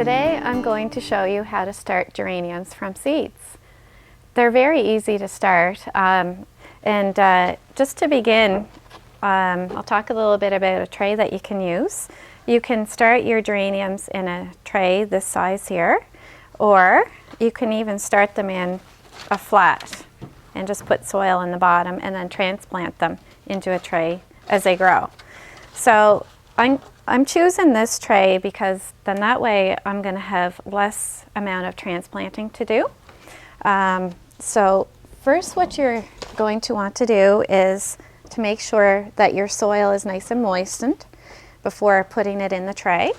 Today I'm going to show you how to start geraniums from seeds. They're very easy to start, just to begin, I'll talk a little bit about a tray that you can use. You can start your geraniums in a tray this size here, or you can even start them in a flat and just put soil in the bottom and then transplant them into a tray as they grow. So I'm choosing this tray because then that way I'm going to have less amount of transplanting to do. So first what you're going to want to do is to make sure that your soil is nice and moistened before putting it in the tray.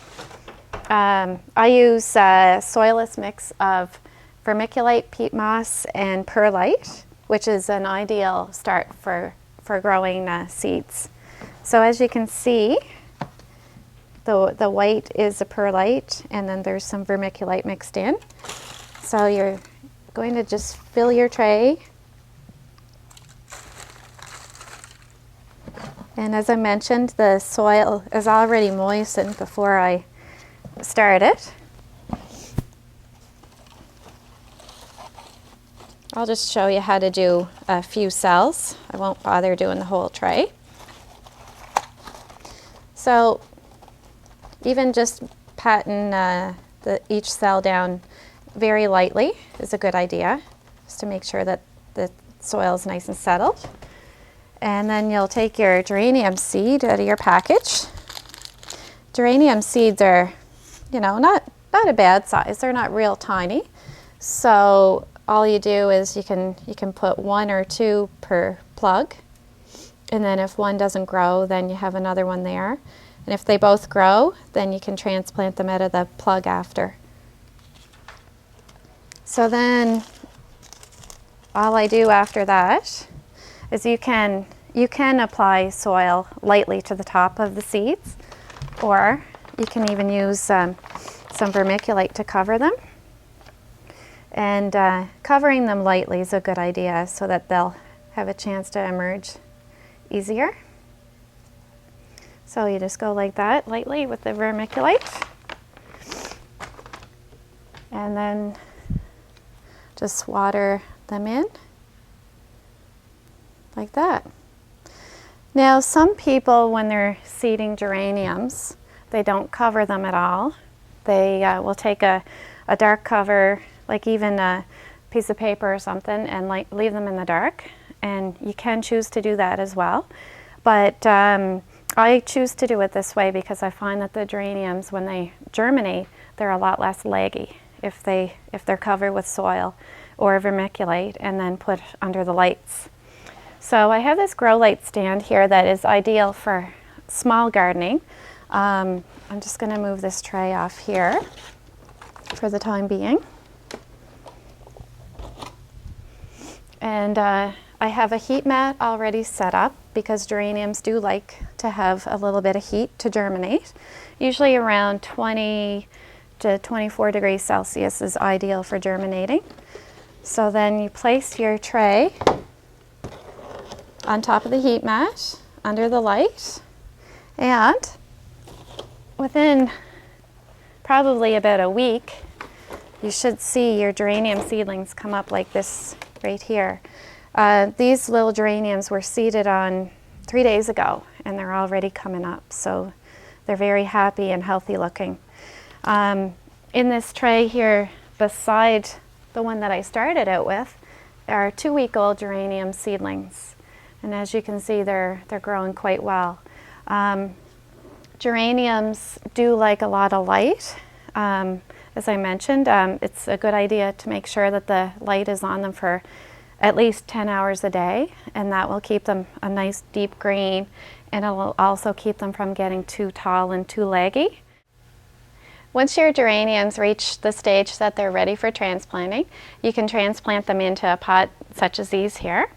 I use a soilless mix of vermiculite, peat moss, and perlite, which is an ideal start for growing seeds. So as you can see, the white is a perlite, and then there's some vermiculite mixed in. So you're going to just fill your tray. And as I mentioned, the soil is already moistened before I start it. I'll just show you how to do a few cells. I won't bother doing the whole tray. So even just patting each cell down very lightly is a good idea, just to make sure that the soil is nice and settled. And then you'll take your geranium seed out of your package. Geranium seeds are, not a bad size. They're not real tiny. So all you do is you can put 1 or 2 per plug. And then if one doesn't grow, then you have another one there. And if they both grow, then you can transplant them out of the plug after. So then all I do after that is you can apply soil lightly to the top of the seeds, or you can even use some vermiculite to cover them. And covering them lightly is a good idea so that they'll have a chance to emerge easier. So you just go like that, lightly with the vermiculite. And then just water them in, like that. Now some people, when they're seeding geraniums, they don't cover them at all. They will take a dark cover, like even a piece of paper or something, and leave them in the dark. And you can choose to do that as well. But I choose to do it this way because I find that the geraniums, when they germinate, they're a lot less leggy if they're covered with soil or vermiculite and then put under the lights. So I have this grow light stand here that is ideal for small gardening. I'm just going to move this tray off here for the time being. And I have a heat mat already set up because geraniums do like to have a little bit of heat to germinate. Usually around 20 to 24 degrees Celsius is ideal for germinating. So then you place your tray on top of the heat mat under the light, and within probably about a week you should see your geranium seedlings come up like this right here. These little geraniums were seeded on 3 days ago, and they're already coming up, so they're very happy and healthy looking. In this tray here, beside the one that I started out with, are 2-week-old geranium seedlings, and as you can see, they're growing quite well. Geraniums do like a lot of light. As I mentioned, it's a good idea to make sure that the light is on them for at least 10 hours a day, and that will keep them a nice deep green, and it will also keep them from getting too tall and too leggy. Once your geraniums reach the stage that they're ready for transplanting, you can transplant them into a pot such as these here.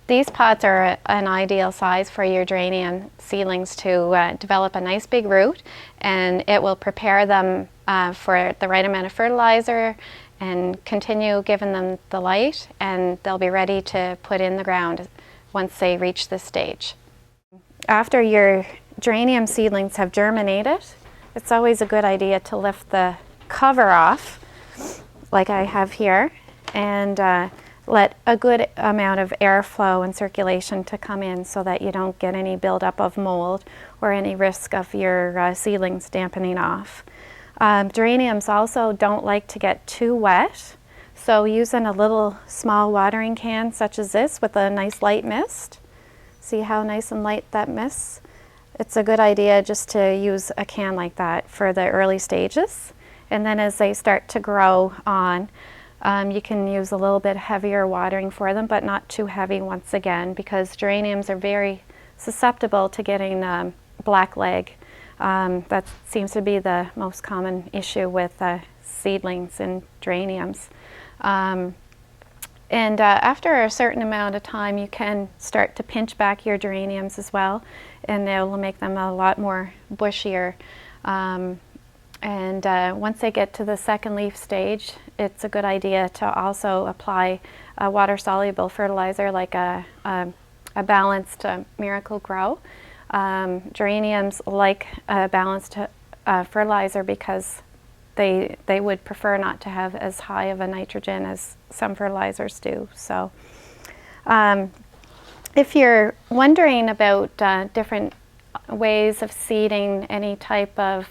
These pots are an ideal size for your geranium seedlings to develop a nice big root, and it will prepare them for the right amount of fertilizer and continue giving them the light, and they'll be ready to put in the ground once they reach this stage. After your geranium seedlings have germinated, it's always a good idea to lift the cover off, like I have here, and let a good amount of airflow and circulation to come in so that you don't get any buildup of mold or any risk of your seedlings dampening off. Geraniums also don't like to get too wet, so using a little small watering can such as this with a nice light mist, see how nice and light that mist? It's a good idea just to use a can like that for the early stages, and then as they start to grow on, you can use a little bit heavier watering for them, but not too heavy once again, because geraniums are very susceptible to getting black leg. That seems to be the most common issue with seedlings and geraniums. After a certain amount of time, you can start to pinch back your geraniums as well, and it will make them a lot more bushier. Once they get to the second leaf stage, it's a good idea to also apply a water-soluble fertilizer like a balanced Miracle Grow. Geraniums like a balanced fertilizer because they would prefer not to have as high of a nitrogen as some fertilizers do. So if you're wondering about different ways of seeding any type of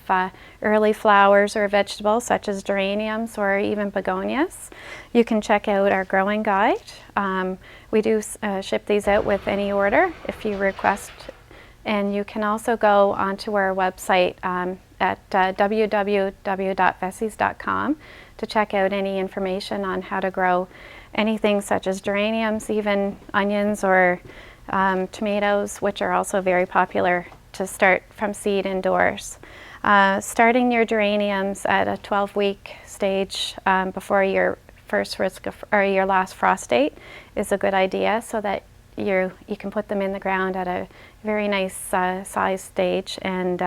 early flowers or vegetables such as geraniums or even begonias, you can check out our growing guide. We do ship these out with any order if you request, and you can also go onto our website at www.veseys.com to check out any information on how to grow anything such as geraniums, even onions or tomatoes, which are also very popular to start from seed indoors. Starting your geraniums at a 12-week stage before your first risk of, or your last frost date is a good idea, so that you can put them in the ground at a very nice size stage, and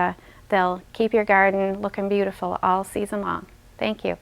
they'll keep your garden looking beautiful all season long. Thank you.